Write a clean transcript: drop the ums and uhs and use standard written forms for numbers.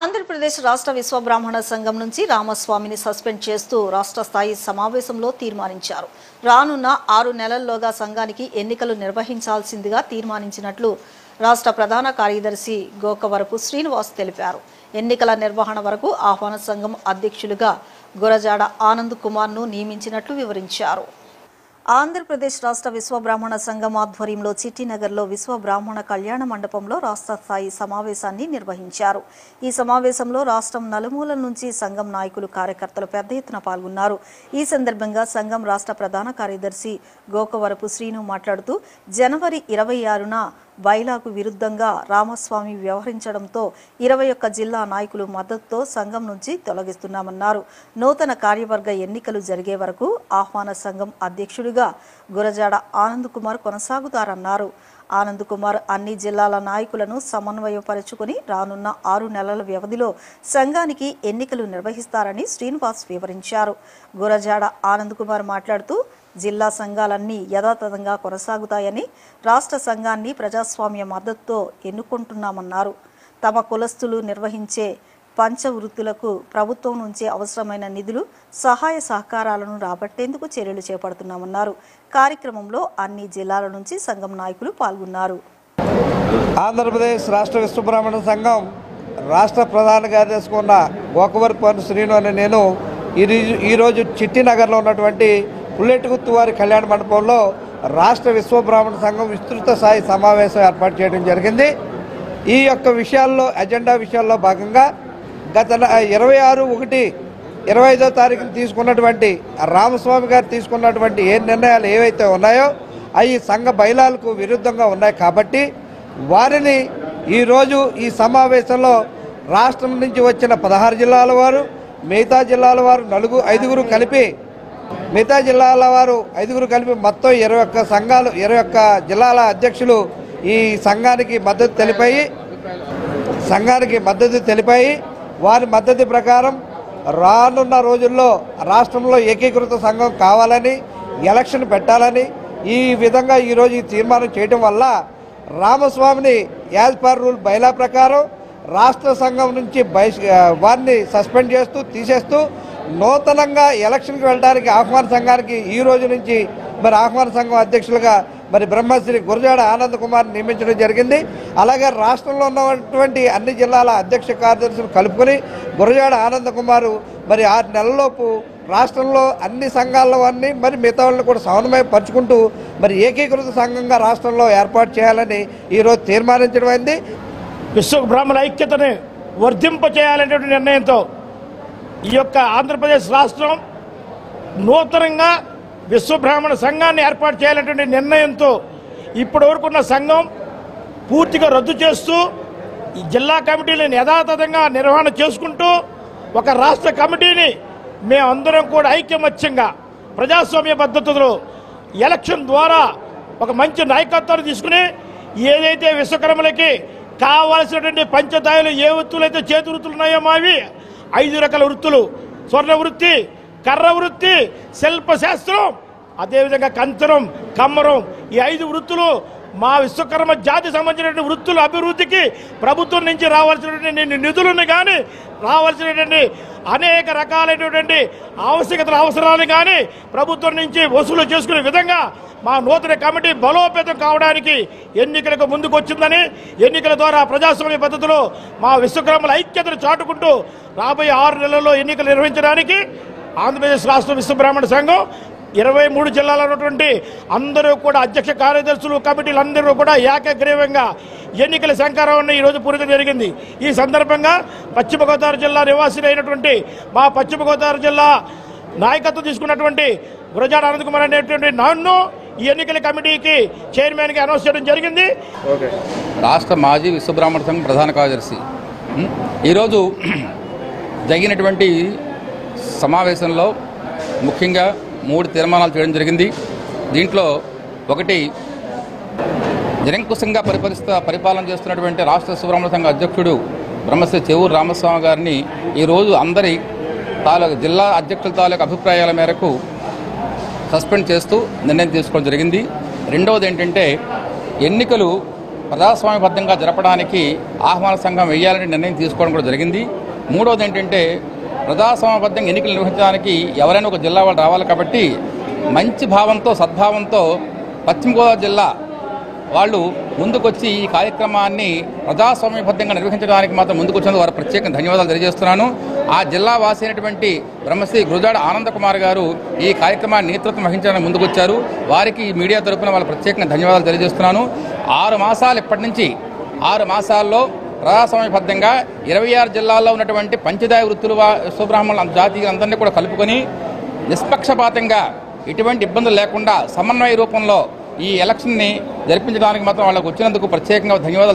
ఆంధ్రప్రదేశ్ రాష్ట్ర విశ్వబ్రాహ్మణ సంఘం నుంచి రామస్వామిని సస్పెండ్ చేస్తూ రాష్ట్ర స్థాయి సమావేశంలో తీర్మానించారు. రానున్న 6 నెలల్లోగా సంఘానికి ఎన్నికలు నిర్వహించాల్సిందిగా తీర్మానించినట్లు రాష్ట్ర ప్రధాన కార్యదర్శి గోకవరపు శ్రీనివాస్ తెలిపారు. ఎన్నికల నిర్వహణ వరకు ఆహ్వాన సంఘం అధ్యక్షులుగా గురజాడ ఆనంద్ కుమార్ను నియమించినట్లు వివరించారు. ఆంధ్రప్రదేశ్ రాష్ట్ర విశ్వబ్రాహ్మణ సంఘం ఆధ్వర్యంలో చిట్టినగర్లో విశ్వబ్రాహ్మణ కళ్యాణ మండపంలో రాష్ట్ర స్థాయి సమావేశాన్ని నిర్వహించారు. ఈ సమావేశంలో రాష్ట్రం నలుమూలల నుంచి సంఘం నాయకులు, కార్యకర్తలు పెద్ద ఎత్తున పాల్గొన్నారు. ఈ సందర్భంగా సంఘం రాష్ట్ర ప్రధాన కార్యదర్శి గోకవరపు శ్రీను మాట్లాడుతూ జనవరి 26న బైలాకు విరుద్ధంగా రామస్వామి వ్యవహరించడంతో 21 జిల్లా నాయకులు మద్దతుతో సంఘం నుంచి తొలగిస్తున్నామన్నారు. నూతన కార్యవర్గ ఎన్నికలు జరిగే వరకు ఆహ్వాన సంఘం అధ్యక్షుడిగా గురజాడ ఆనంద్ కుమార్ కొనసాగుతారన్నారు. ఆనంద్ కుమార్ అన్ని జిల్లాల నాయకులను సమన్వయపరుచుకుని రానున్న 6 నెలల వ్యవధిలో సంఘానికి ఎన్నికలు నిర్వహిస్తారని శ్రీనివాస్ వివరించారు. గురజాడ ఆనంద్ కుమార్ మాట్లాడుతూ జిల్లా సంఘాలన్నీ యథాతథంగా కొనసాగుతాయని, రాష్ట్ర సంఘాన్ని ప్రజాస్వామ్య మద్దతుతో ఎన్నుకుంటున్నామన్నారు. తమ కులస్తులు నిర్వహించే పంచవృత్తులకు ప్రభుత్వం నుంచి అవసరమైన నిధులు, సహాయ సహకారాలను రాబట్టేందుకు చర్యలు చేపడుతున్నామన్నారు. కార్యక్రమంలో అన్ని జిల్లాల నుంచి సంఘం నాయకులు పాల్గొన్నారు. ఆంధ్రప్రదేశ్ రాష్ట్ర విశ్వబ్రాహ్మణ సంఘం రాష్ట్ర ప్రధాన కార్యదర్శి ఉన్న గోకవరపు శ్రీను అనే నేను ఈరోజు చిట్టినగర్లో ఉన్నటువంటి పుల్లెట్టుగుత్తు వారి కళ్యాణ మండపంలో రాష్ట్ర విశ్వబ్రాహ్మణ సంఘం విస్తృత స్థాయి సమావేశం ఏర్పాటు చేయడం జరిగింది. ఈ యొక్క విషయాల్లో అజెండా విషయాల్లో భాగంగా గత 26/1/25వ తారీఖున తీసుకున్నటువంటి రామస్వామి గారు తీసుకున్నటువంటి ఏ నిర్ణయాలు ఏవైతే ఉన్నాయో అవి సంఘ బైలాలకు విరుద్ధంగా ఉన్నాయి కాబట్టి వారిని ఈరోజు ఈ సమావేశంలో రాష్ట్రం నుంచి వచ్చిన 16 జిల్లాల వారు, మిగతా జిల్లాల వారు 5గురు కలిపి మొత్తం 21 సంఘాలు, 21 జిల్లాల అధ్యక్షులు ఈ సంఘానికి మద్దతు తెలిపాయి. వారి మద్దతు ప్రకారం రానున్న రోజుల్లో రాష్ట్రంలో ఏకీకృత సంఘం కావాలని, ఎలక్షన్ పెట్టాలని ఈ విధంగా ఈరోజు ఈ తీర్మానం చేయడం వల్ల రామస్వామిని యాజ్ పర్ రూల్ బైలా ప్రకారం రాష్ట్ర సంఘం నుంచి వారిని సస్పెండ్ చేస్తూ తీసేస్తూ నూతనంగా ఎలక్షన్కి వెళ్ళడానికి ఆహ్వాన సంఘానికి ఈ రోజు నుంచి ఆహ్వాన సంఘం అధ్యక్షులుగా బ్రహ్మశ్రీ గురజాడ ఆనంద్ కుమార్ నియమించడం జరిగింది. అలాగే రాష్ట్రంలో ఉన్నటువంటి అన్ని జిల్లాల అధ్యక్ష కార్యదర్శులు కలుపుకొని గురజాడ ఆనంద్ కుమారు 6 నెలల్లోపు రాష్ట్రంలో అన్ని సంఘాల వారిని మిగతా వాళ్ళని కూడా సమన్వయపరుచుకుంటూ ఏకీకృత సంఘంగా రాష్ట్రంలో ఏర్పాటు చేయాలని ఈరోజు తీర్మానించడం అయింది. విశ్వ బ్రాహ్మణ ఐక్యతని వర్ధింప చేయాలనేటువంటి నిర్ణయంతో ఈ యొక్క ఆంధ్రప్రదేశ్ రాష్ట్రం నూతనంగా విశ్వబ్రాహ్మణ సంఘాన్ని ఏర్పాటు చేయాలనేటువంటి నిర్ణయంతో ఇప్పటి వరకు ఉన్న సంఘం పూర్తిగా రద్దు చేస్తూ ఈ జిల్లా కమిటీలను యథాతథంగా నిర్వహణ చేసుకుంటూ ఒక రాష్ట్ర కమిటీని మేమందరం కూడా ఐక్యమత్యంగా ప్రజాస్వామ్య పద్ధతిలో ఎలక్షన్ ద్వారా ఒక మంచి నాయకత్వాన్ని తీసుకుని ఏదైతే విశ్వకర్మలకి కావాల్సినటువంటి పంచదాయులు ఏ వృత్తులు అయితే చేతి వృత్తులు ఉన్నాయో మావి 5 రకాల వృత్తులు, స్వర్ణ వృత్తి, కర్ర వృత్తి, శిల్పశాస్త్రం, అదేవిధంగా కంచరం, కమ్మరం, ఈ 5 వృత్తులు మా విశ్వకర్మ జాతి సంబంధించినటువంటి వృత్తుల అభివృద్ధికి ప్రభుత్వం నుంచి రావాల్సినటువంటి నిధులను కానీ, రావాల్సినటువంటి అనేక రకాలైనటువంటి అవసరాలను కానీ ప్రభుత్వం నుంచి వసూలు చేసుకునే విధంగా మా నూతన కమిటీ బలోపేతం కావడానికి ఎన్నికలకు ముందుకు వచ్చిందని, ఎన్నికల ద్వారా ప్రజాస్వామ్య పద్ధతిలో మా విశ్వకర్మల ఐక్యతను చాటుకుంటూ రాబోయే 6 నెలల్లో ఎన్నికలు నిర్వహించడానికి ఆంధ్రప్రదేశ్ రాష్ట్ర విశ్వబ్రాహ్మణ సంఘం 23 జిల్లాలో ఉన్నటువంటి అందరూ కూడా అధ్యక్ష కార్యదర్శులు, కమిటీలు అందరూ కూడా ఏకగ్రీవంగా ఎన్నికల శంకరాన్ని ఈరోజు పూర్తి జరిగింది. ఈ సందర్భంగా పశ్చిమ గోదావరి జిల్లా నివాసి అయినటువంటి మా పశ్చిమ గోదావరి జిల్లా నాయకత్వం తీసుకున్నటువంటి గురజాడ ఆనంద్ కుమార్ అనేటువంటి నన్ను ఈ ఎన్నికల కమిటీకి చైర్మన్గా అనౌన్స్ చేయడం జరిగింది. రాష్ట్ర మాజీ విశ్వబ్రాహ్మణ సంఘం ప్రధాన కార్యదర్శి ఈరోజు జరిగినటువంటి సమావేశంలో ముఖ్యంగా 3 తీర్మానాలు చేయడం జరిగింది. దీంట్లో ఒకటి, నిరంకుశంగా పరిపాలన చేస్తున్నటువంటి రాష్ట్ర విశ్వబ్రాహ్మణ సంఘ అధ్యక్షుడు బ్రహ్మశ్రీ చెవూరు రామస్వామి గారిని ఈరోజు అందరి జిల్లా అధ్యక్షుల తాలూకు అభిప్రాయాల మేరకు సస్పెండ్ చేస్తూ నిర్ణయం తీసుకోవడం జరిగింది. రెండవది ఏంటంటే, ఎన్నికలు ప్రజాస్వామ్యబద్ధంగా జరపడానికి ఆహ్వాన సంఘం వేయాలని నిర్ణయం తీసుకోవడం కూడా జరిగింది. మూడవది ఏంటంటే ప్రజాస్వామ్యబద్ధంగా ఎన్నికలు నిర్వహించడానికి ఎవరైనా ఒక జిల్లా వాళ్ళు రావాలి కాబట్టి మంచి భావంతో సద్భావంతో పశ్చిమ గోదావరి జిల్లా వాళ్ళు ముందుకొచ్చి ఈ కార్యక్రమాన్ని ప్రజాస్వామ్యబద్ధంగా నిర్వహించడానికి మాత్రం ముందుకొచ్చినందుకు వారు ప్రత్యేకంగా ధన్యవాదాలు తెలియజేస్తున్నాను. ఆ జిల్లా వాసి అయినటువంటి బ్రహ్మశ్రీ గురజాడ ఆనందకుమార్ గారు ఈ కార్యక్రమాన్ని నేతృత్వం వహించడానికి ముందుకొచ్చారు. వారికి ఈ మీడియా తరపున వాళ్ళు ప్రత్యేకంగా ధన్యవాదాలు తెలియజేస్తున్నాను. 6 మాసాలు ఇప్పటి నుంచి 6 మాసాల్లో ప్రజాస్వామ్యబద్ధంగా 26 జిల్లాల్లో ఉన్నటువంటి పంచదాయ వృత్తులు విశ్వబ్రాహ్మణుల జాతీయులందరినీ కూడా కలుపుకొని నిష్పక్షపాతంగా ఎటువంటి ఇబ్బందులు లేకుండా సమన్వయ రూపంలో ఈ ఎలక్షన్ని జరిపించడానికి మాత్రం వాళ్ళకు వచ్చినందుకు ప్రత్యేకంగా ధన్యవాదాలు